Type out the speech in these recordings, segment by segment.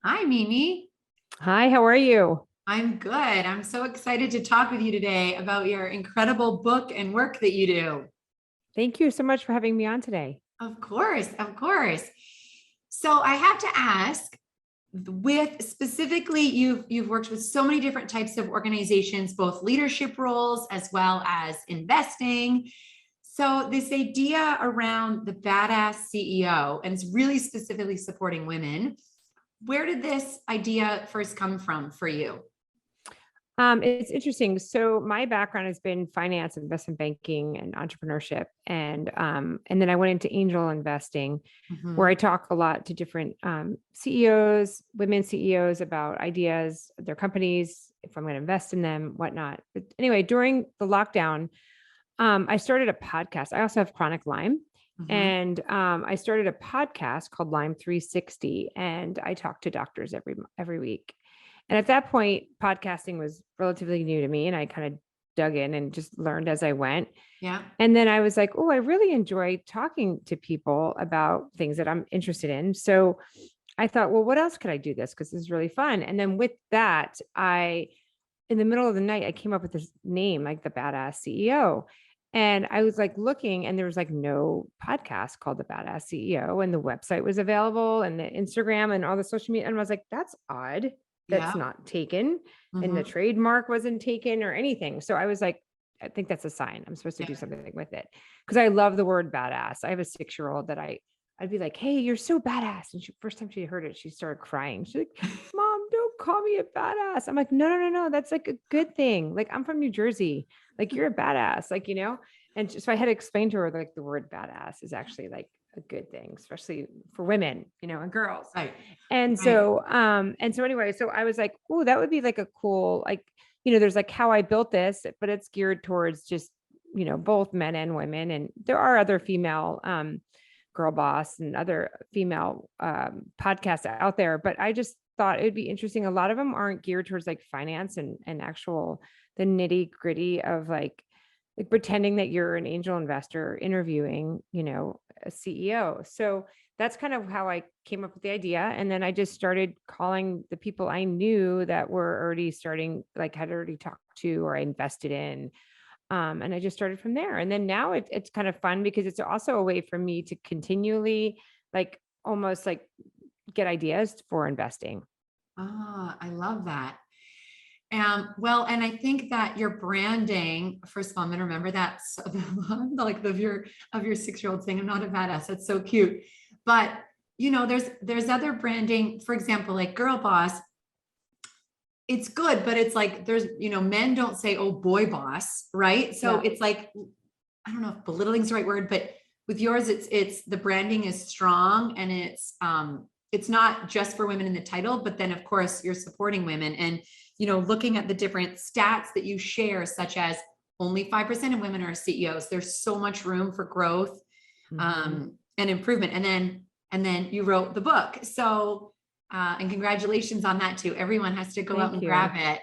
Hi, Mimi. Hi, how are you? I'm good. I'm so excited to talk with you today about your incredible book and work that you do. Thank you so much for having me on today. Of course, of course. So I have to ask, with specifically, you've worked with so many different types of organizations, both leadership roles as well as investing. So this idea around the badass CEO, and it's really specifically supporting women. Where did this idea first come from for you? It's interesting. So my background has been finance, investment banking, and entrepreneurship, and then I went into angel investing, where I Mhm. talk a lot to different CEOs, women CEOs about ideas, their companies, if I'm going to invest in them, whatnot. But anyway, during the lockdown, I started a podcast. I also have chronic Lyme. Mhm. And I started a podcast called Lyme 360, and I talk to doctors every week. And at that point, podcasting was relatively new to me, and I kind of dug in and just learned as I went. Yeah. And then I was like, oh, I really enjoy talking to people about things that I'm interested in. So I thought, well, what else could I do this? Because this is really fun. And then with that, in the middle of the night, I came up with this name, like the Badass CEO. And I was like looking, and there was like no podcast called the Badass CEO, and the website was available, and the Instagram and all the social media. And I was like, that's odd. That's Yeah. not taken. And the Hmm. trademark wasn't taken or anything. So I was like, I think that's a sign. I'm supposed to Yeah. do something with it. Cause I love the word badass. I have a 6-year-old that I'd be like, hey, you're so badass. And first time she heard it, she started crying. She's like, Mom, don't call me a badass. I'm like, no, no, no, no. That's like a good thing. Like, I'm from New Jersey. Like, you're a badass, And so I had to explain to her, like, the word badass is actually like a good thing, especially for women, and girls. Right. And Right. so anyway, so I was like, oh, that would be like a cool, like, there's like how I built this, but it's geared towards just, both men and women. And there are other female, Girl Boss and other female podcasts out there. But I just thought it would be interesting. A lot of them aren't geared towards like finance and actual the nitty gritty of like pretending that you're an angel investor interviewing, a CEO. So that's kind of how I came up with the idea. And then I just started calling the people I knew that were already starting, like had already talked to or I invested in, and I just started from there. And then now it's kind of fun because it's also a way for me to continually like almost like get ideas for investing. Ah, I love that. Well, and I think that your branding, first of all, I'm gonna remember that like of your 6-year-old saying, I'm not a badass. That's so cute. But there's other branding, for example, like Girl Boss. It's good, but it's like men don't say, oh boy boss, right? So Yeah. it's like I don't know if belittling is the right word, but with yours, it's the branding is strong and it's not just for women in the title, but then of course you're supporting women and looking at the different stats that you share, such as only 5% of women are CEOs. There's so much room for growth Mhm. and improvement. And then you wrote the book. So and congratulations on that too. Everyone has to go out Thank and grab you. it.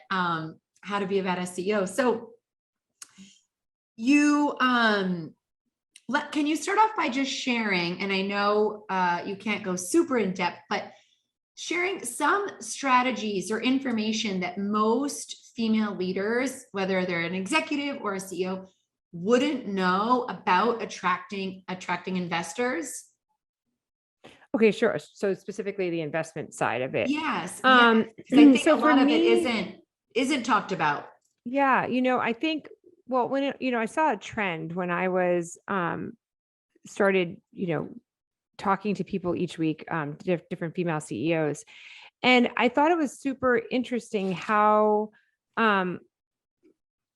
How to be a badass CEO. So you can you start off by just sharing, and I know you can't go super in depth, but sharing some strategies or information that most female leaders, whether they're an executive or a CEO, wouldn't know about attracting investors. Okay, sure. So specifically the investment side of it. Yes, yes, because I think a So for lot of it me, isn't talked about. yeah, I think, well, I saw a trend when I was started, talking to people each week, different female CEOs. And I thought it was super interesting how, um,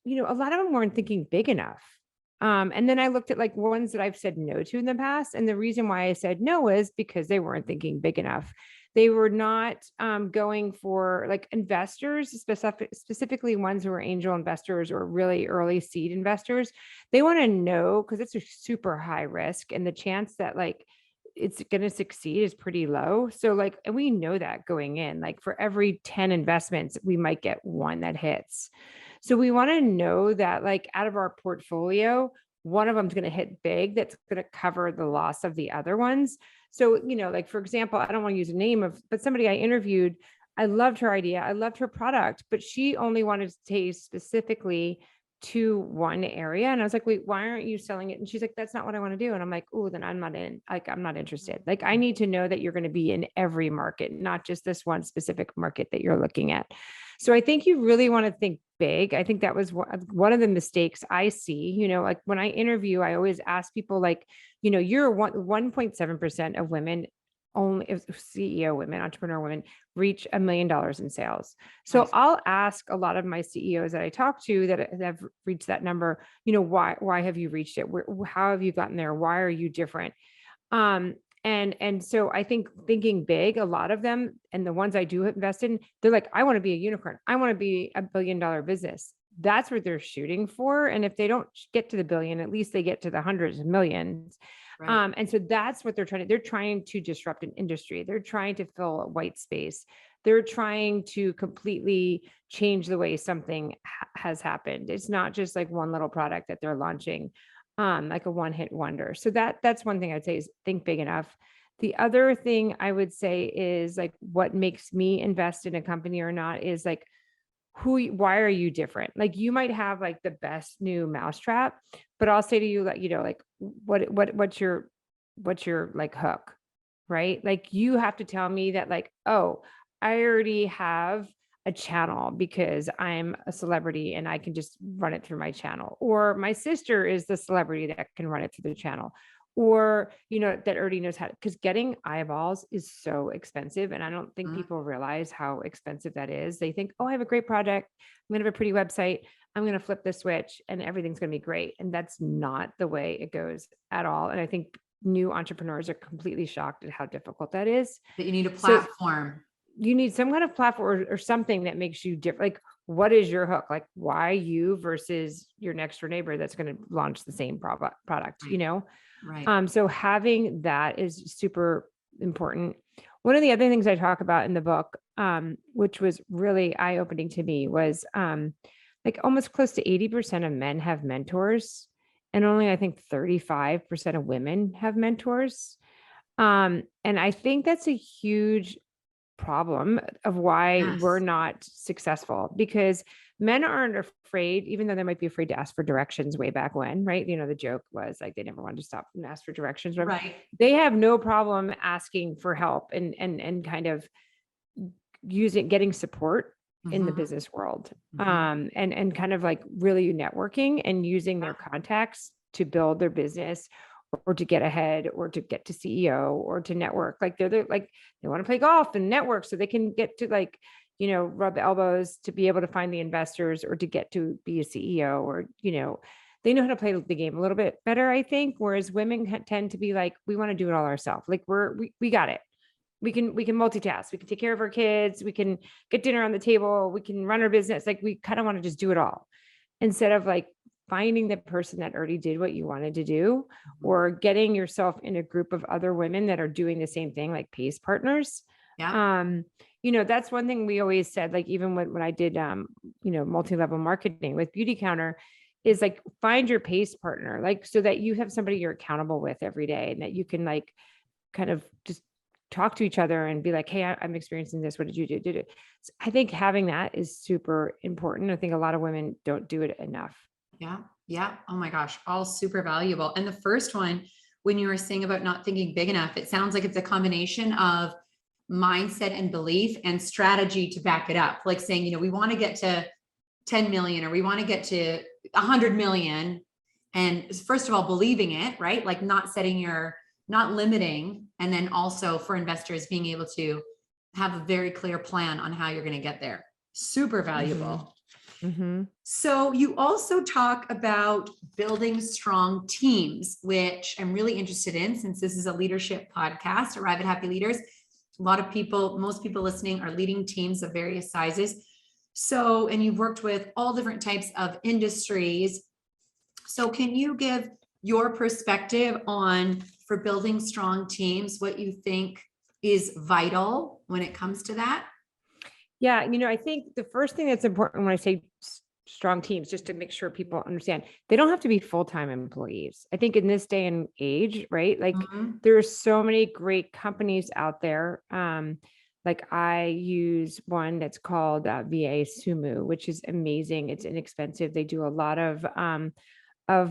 a lot of them weren't thinking big enough. And then I looked at like ones that I've said no to in the past. And the reason why I said no is because they weren't thinking big enough. They were not going for like investors, specifically ones who are angel investors or really early seed investors. They want to know because it's a super high risk and the chance that like it's going to succeed is pretty low. So like, and we know that going in, like for every 10 investments, we might get one that hits. So we want to know that like out of our portfolio, one of them is going to hit big that's going to cover the loss of the other ones. So, like, for example, I don't want to use a name but somebody I interviewed, I loved her idea. I loved her product, but she only wanted to taste specifically to one area. And I was like, wait, why aren't you selling it? And she's like, that's not what I want to do. And I'm like, oh, then I'm not interested. Like, I need to know that you're going to be in every market, not just this one specific market that you're looking at. So I think you really want to think big. I think that was one of the mistakes I see, like when I interview, I always ask people like, you're 1.7% of women, only if CEO women, entrepreneur women reach $1 million in sales. So Nice. I'll ask a lot of my CEOs that I talk to that have reached that number, why have you reached it? How have you gotten there? Why are you different? And so I think thinking big, a lot of them, and the ones I do invest in, they're like, I want to be a unicorn. I want to be $1 billion business. That's what they're shooting for. And if they don't get to the billion, at least they get to the hundreds of millions. Right. And so that's what they're trying to disrupt an industry. They're trying to fill a white space. They're trying to completely change the way something has happened. It's not just like one little product that they're launching, like a one-hit wonder. So that's one thing I'd say is think big enough. The other thing I would say is like what makes me invest in a company or not is like, why are you different? Like you might have like the best new mousetrap, but I'll say to you like, like what's your like hook, right? Like you have to tell me that like, oh, I already have a channel because I'm a celebrity and I can just run it through my channel, or my sister is the celebrity that can run it through the channel, or that already knows how to, because getting eyeballs is so expensive, and I don't think people realize how expensive that is. They think, oh, I have a great project, I'm gonna have a pretty website, I'm gonna flip the switch and everything's gonna be great. And that's not the way it goes at all. And I think new entrepreneurs are completely shocked at how difficult that is. That you need a platform. You need some kind of platform or something that makes you different. Like, what is your hook? Like, why you versus your next door neighbor that's going to launch the same product, Right. So having that is super important. One of the other things I talk about in the book, which was really eye-opening to me, was like almost close to 80% of men have mentors, and only I think 35% of women have mentors. And I think that's a huge problem of why we're Yes. not successful, because men aren't afraid, even though they might be afraid to ask for directions way back when, right? The joke was like they never wanted to stop and ask for directions. Right. They have no problem asking for help and kind of getting support in the business world, and kind of like really networking and using their contacts to build their business, or to get ahead, or to get to CEO, or to network. Like they're like, they want to play golf and network so they can get to like, rub elbows to be able to find the investors, or to get to be a CEO, or, they know how to play the game a little bit better, I think. Whereas women tend to be like, we want to do it all ourselves. Like we got it. We can multitask. We can take care of our kids. We can get dinner on the table. We can run our business. Like we kind of want to just do it all, instead of like finding the person that already did what you wanted to do, or getting yourself in a group of other women that are doing the same thing, like pace partners. Yeah. That's one thing we always said, like even when I did, multi-level marketing with Beauty Counter, is like find your pace partner, like so that you have somebody you're accountable with every day, and that you can like kind of just talk to each other and be like, hey, I'm experiencing this. What did you do? So I think having that is super important. I think a lot of women don't do it enough. Yeah. Yeah. Oh my gosh. All super valuable. And the first one, when you were saying about not thinking big enough, it sounds like it's a combination of mindset and belief and strategy to back it up. Like saying, we want to get to 10 million, or we want to get to 100 million. And first of all, believing it, right? Like not limiting. And then also for investors, being able to have a very clear plan on how you're going to get there. Super valuable. So you also talk about building strong teams, which I'm really interested in, since this is a leadership podcast, Arrive at Happy Leaders. Most people listening are leading teams of various sizes. So, and you've worked with all different types of industries. So can you give your perspective on, for building strong teams, what you think is vital when it comes to that? Yeah. I think the first thing that's important when I say strong teams, just to make sure people understand they don't have to be full-time employees. I think in this day and age, right? Like there are so many great companies out there. Like I use one that's called VA Sumu, which is amazing. It's inexpensive. They do a lot of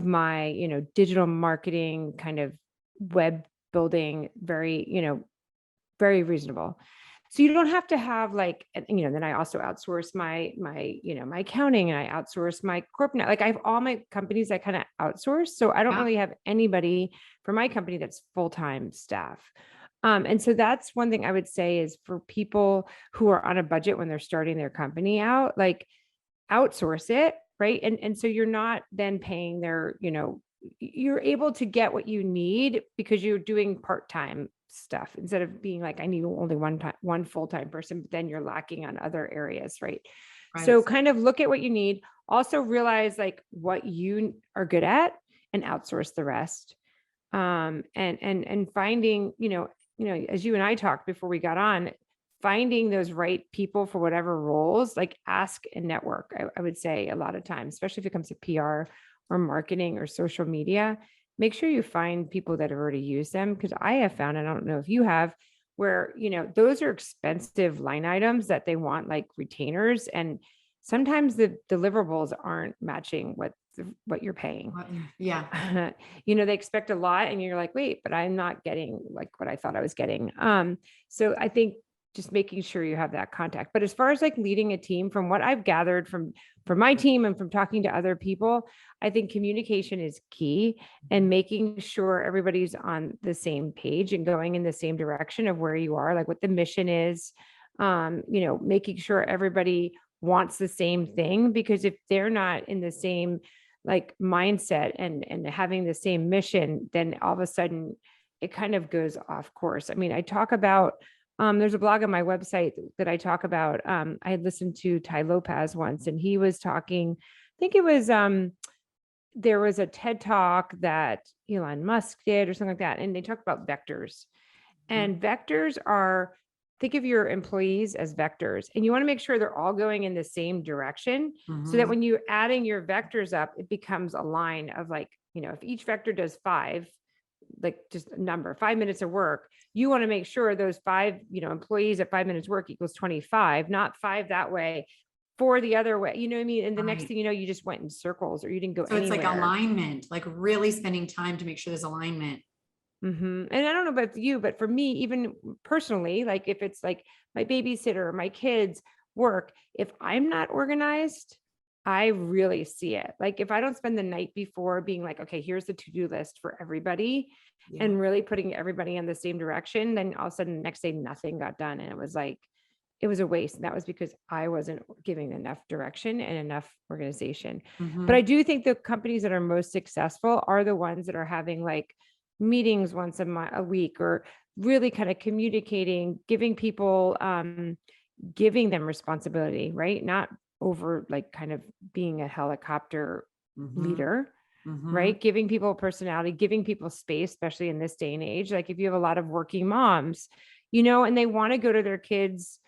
my, digital marketing, kind of web building, very, very reasonable. So you don't have to have like, then I also outsource my accounting, and I outsource my corporate. Like I have all my companies I kind of outsource. So I don't really have anybody for my company that's full-time staff. And so that's one thing I would say is for people who are on a budget when they're starting their company out, like outsource it. Right. And so you're not then paying their, you're able to get what you need because you're doing part-time stuff instead of being like, I need only one full-time person, but then you're lacking on other areas. Right. So kind of look at what you need. Also realize like what you are good at and outsource the rest. And finding, as you and I talked before we got on, finding those right people for whatever roles, like ask and network. I would say a lot of times, especially if it comes to PR or marketing or social media, make sure you find people that have already used them. Because I have found, and I don't know if you have, where, those are expensive line items that they want like retainers. And sometimes the deliverables aren't matching what you're paying. Yeah. They expect a lot and you're like, wait, but I'm not getting like what I thought I was getting. So I think just making sure you have that contact. But as far as like leading a team, from what I've gathered from my team and from talking to other people, I think communication is key, and making sure everybody's on the same page and going in the same direction of where you are, like what the mission is, making sure everybody wants the same thing, because if they're not in the same like mindset and having the same mission, then all of a sudden it kind of goes off course. I mean, I talk about, there's a blog on my website that I talk about. I had listened to Ty Lopez once, and he was talking, I think it was, there was a TED talk that Elon Musk did or something like that. And they talked about vectors, and vectors are, think of your employees as vectors, and you want to make sure they're all going in the same direction, so that when you're adding your vectors up, it becomes a line of like, if each vector does 5, like just a number, 5 minutes of work, you want to make sure those 5, employees at 5 minutes work equals 25, not 5 that way, 4 the other way. You know what I mean? And the next thing you know, you just went in circles or you didn't go anywhere. So it's like alignment, like really spending time to make sure there's alignment. And I don't know about you, but for me, even personally, like if it's like my babysitter, my kids work, if I'm not organized, I really see it. Like if I don't spend the night before being like, okay, here's the to-do list for everybody, and really putting everybody in the same direction, then all of a sudden the next day, nothing got done. And it was like, it was a waste. And that was because I wasn't giving enough direction and enough organization. But I do think the companies that are most successful are the ones that are having like meetings once a week, or really kind of communicating, giving people, giving them responsibility, right? Not over like kind of being a helicopter leader, right? Giving people personality, giving people space, especially in this day and age. Like if you have a lot of working moms, and they want to go to their kids,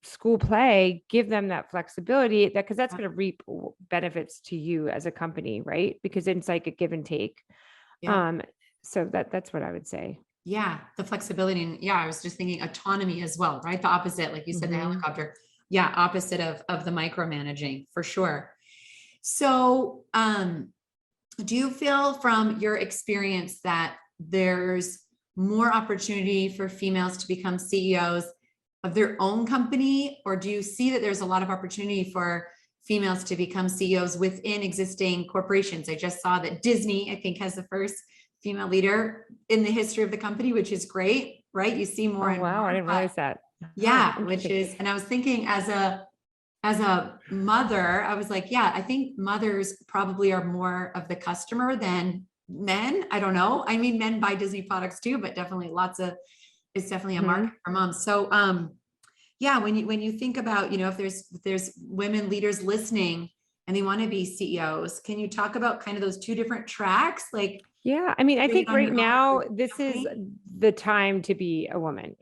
school play, give them that flexibility, because that's going to reap benefits to you as a company, right? Because it's like a give and take. So that's what I would say. Yeah. The flexibility. And I was just thinking autonomy as well, right? The opposite, like you said, the helicopter. Yeah. Opposite of the micromanaging, for sure. So, do you feel from your experience that there's more opportunity for females to become CEOs of their own company? Or do you see that there's a lot of opportunity for females to become CEOs within existing corporations? I just saw that Disney, I think, has the first female leader in the history of the company, which is great, right? You see more. Oh, wow. I didn't realize that. Yeah. Which is, and I was thinking as a mother, I was like, I think mothers probably are more of the customer than men. I don't know. I mean, men buy Disney products too, but definitely it's definitely a market for moms. So, when you think about, if there's women leaders listening and they want to be CEOs, can you talk about kind of those two different tracks? Like, I mean, I think right now, this is the time to be a woman,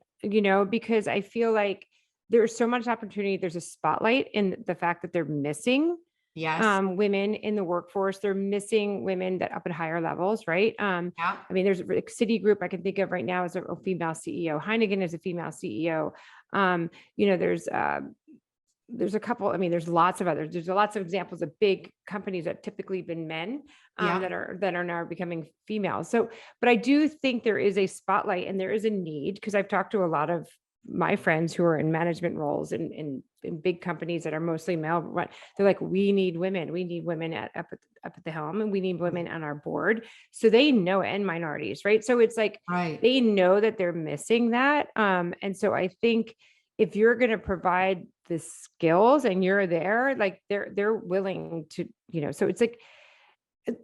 because I feel like there's so much opportunity. There's a spotlight in the fact that they're missing Yes. women in the workforce. They're missing women that up at higher levels, right? Yeah. I mean, there's a Citigroup I can think of right now as a female CEO. Heineken is a female CEO. You know, there's a couple, I mean, there's lots of others. There's lots of examples of big companies that typically been men Yeah. that are now becoming female. So, but I do think there is a spotlight and there is a need, because I've talked to a lot of my friends who are in management roles in big companies that are mostly male run. They're like, we need women. We need women up at the helm, and we need women on our board. So they know, and minorities, right? So it's like, Right. they know that they're missing that. And so I think if you're going to provide the skills and you're there, like they're willing to, you know, so it's like,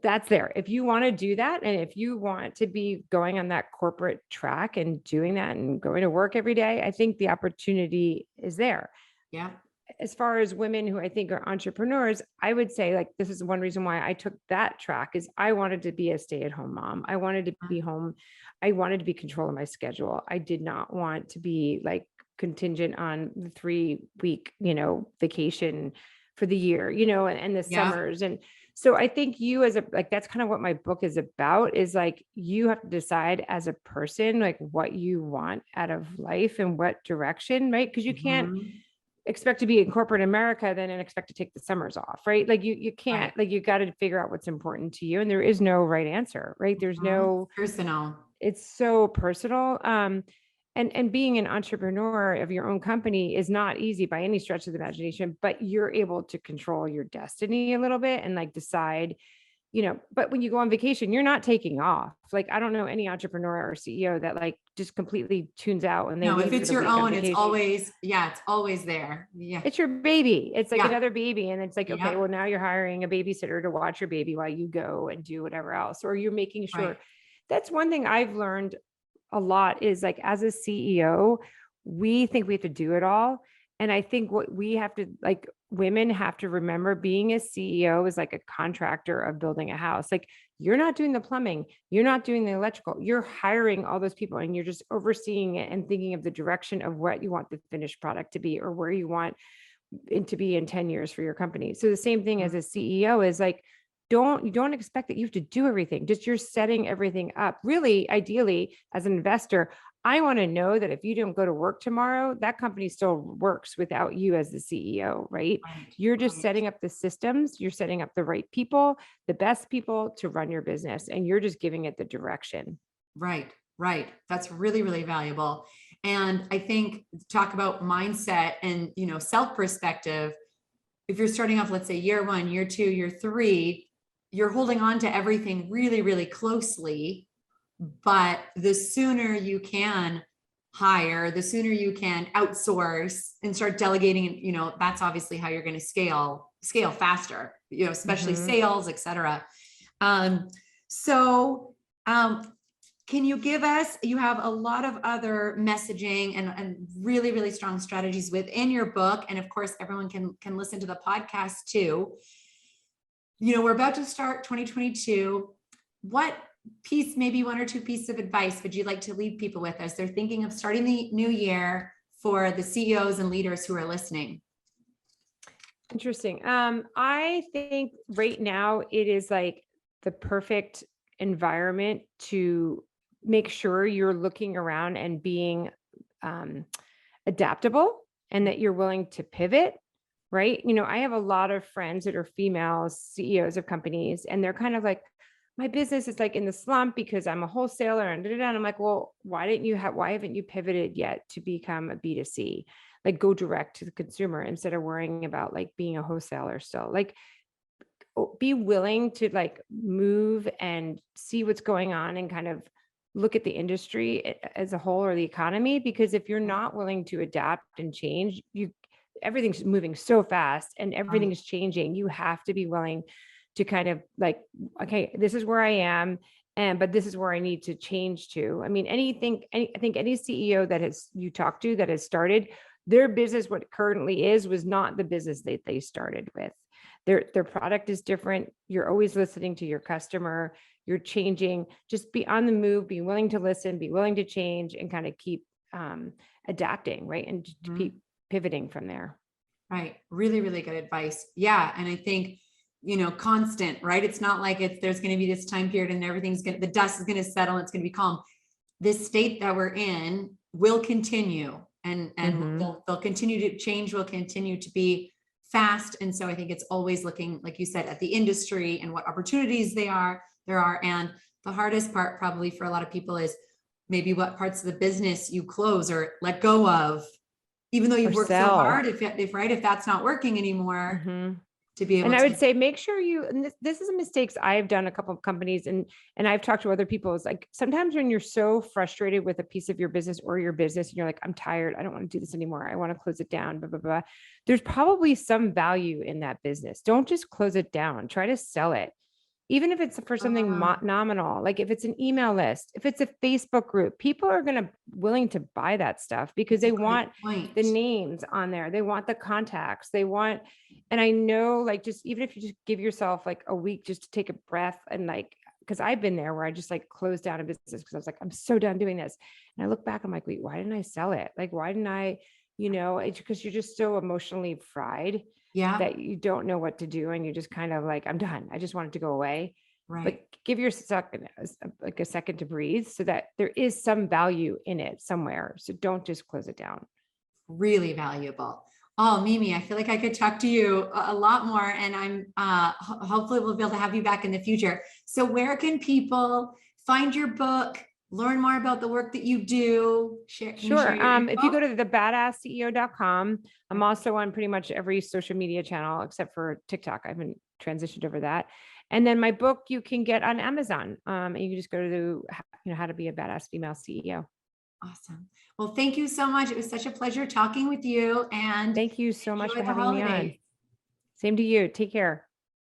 that's there. If you want to do that, and if you want to be going on that corporate track and doing that and going to work every day, I think the opportunity is there. Yeah. As far as women who I think are entrepreneurs, I would say, like, this is one reason why I took that track, is I wanted to be a stay-at-home mom. I wanted to be home. I wanted to be control of my schedule. I did not want to be like contingent on the 3-week, you know, vacation for the year, you know, and the Yeah. summers. And so I think you as a, like, that's kind of what my book is about, is like, you have to decide as a person, like what you want out of life and what direction, right? Because you can't Mhm. expect to be in corporate America then and expect to take the summers off, right? Like you Right. can't, like, you got to figure out what's important to you. And there is no right answer, right? There's Mhm. no, Personal. it's so personal. And being an entrepreneur of your own company is not easy by any stretch of the imagination, but you're able to control your destiny a little bit and like decide, you know. But when you go on vacation, you're not taking off. Like, I don't know any entrepreneur or CEO that like just completely tunes out when they No, if leave for it's the your week on own, it's vacation. always, yeah, it's always there. Yeah. It's your baby. It's like Yeah. another baby. And it's like, okay, Yeah. well, now you're hiring a babysitter to watch your baby while you go and do whatever else, or you're making Right. sure. That's one thing I've learned a lot, is like, as a CEO, we think we have to do it all. And I think what we have to, like, women have to remember, being a CEO is like a contractor of building a house. Like, you're not doing the plumbing, you're not doing the electrical, you're hiring all those people and you're just overseeing it and thinking of the direction of what you want the finished product to be, or where you want it to be in 10 years for your company. So the same thing as Mhm. a CEO is like, you don't expect that you have to do everything. Just, you're setting everything up. Really, ideally, as an investor, I want to know that if you don't go to work tomorrow, that company still works without you as the CEO, right? Right. You're just Right. setting up the systems, you're setting up the right people, the best people to run your business, and you're just giving it the direction. Right. Right. That's really, really valuable. And I think talk about mindset and, you know, self perspective. If you're starting off, let's say year 1, year 2, year 3, you're holding on to everything really, really closely. But the sooner you can hire, the sooner you can outsource and start delegating, you know, that's obviously how you're going to scale faster, you know, especially Mhm. sales, et cetera. Um, so, can you give us, you have a lot of other messaging and really, really strong strategies within your book. And of course, everyone can listen to the podcast too. You know, we're about to start 2022. What piece, maybe 1 or 2 pieces of advice would you like to leave people with as they're thinking of starting the new year, for the CEOs and leaders who are listening? Interesting. I think right now it is like the perfect environment to make sure you're looking around and being um, adaptable, and that you're willing to pivot, right? You know, I have a lot of friends that are female CEOs of companies, and they're kind of like, my business is like in the slump because I'm a wholesaler and da-da-da. And I'm like, well, why haven't you pivoted yet to become a B2C? Like, go direct to the consumer instead of worrying about like being a wholesaler still. Like, be willing to like move and see what's going on and kind of look at the industry as a whole, or the economy, because if you're not willing to adapt and change, everything's moving so fast and everything Right. is changing. You have to be willing to kind of like, okay, this is where I am, but this is where I need to change to. I mean, I think any CEO that you talk to that has started their business, what it currently is, was not the business that they started with. Their product is different. You're always listening to your customer. You're changing. Just be on the move. Be willing to listen. Be willing to change, and kind of keep adapting, right? And to Mhm. keep pivoting from there. Right. Really, really good advice. Yeah. And I think constant, right? It's not like there's going to be this time period and the dust is going to settle and it's going to be calm. This state that we're in will continue, and they'll continue to change, will continue to be fast. And so I think it's always looking, like you said, at the industry and what opportunities there are. And the hardest part probably for a lot of people is maybe what parts of the business you close or let go of, even though you've worked so hard, if that's not working anymore. To be able and I would say, make sure and this is a mistakes I've done a couple of companies, and I've talked to other people. It's like, sometimes when you're so frustrated with a piece of your business and you're like, I'm tired, I don't want to do this anymore, I want to close it down, blah, blah, blah. There's probably some value in that business. Don't just close it down, try to sell it. Even if it's for something nominal, like if it's an email list, if it's a Facebook group, people are willing to buy that stuff because they want the names on there. They want the contacts. And I know, like, just even if you just give yourself like a week just to take a breath, and like, because I've been there where I just like closed down a business because I was like, I'm so done doing this. And I look back, I'm like, wait, why didn't I sell it? Like, why didn't I, it's because you're just so emotionally fried. Yeah. That you don't know what to do. And you're just kind of like, I'm done. I just want it to go away. Right. But give yourself like a second to breathe so that there is some value in it somewhere. So don't just close it down. Really valuable. Oh, Mimi, I feel like I could talk to you a lot more, and I'm hopefully we'll be able to have you back in the future. So where can people find your book, learn more about the work that you do? Sure. If you go to thebadassceo.com, I'm also on pretty much every social media channel except for TikTok. I haven't transitioned over that. And then my book you can get on Amazon. And you can just go to how to be a badass female CEO. Awesome. Well, thank you so much. It was such a pleasure talking with you, and thank you so much for having me on. Same to you. Take care.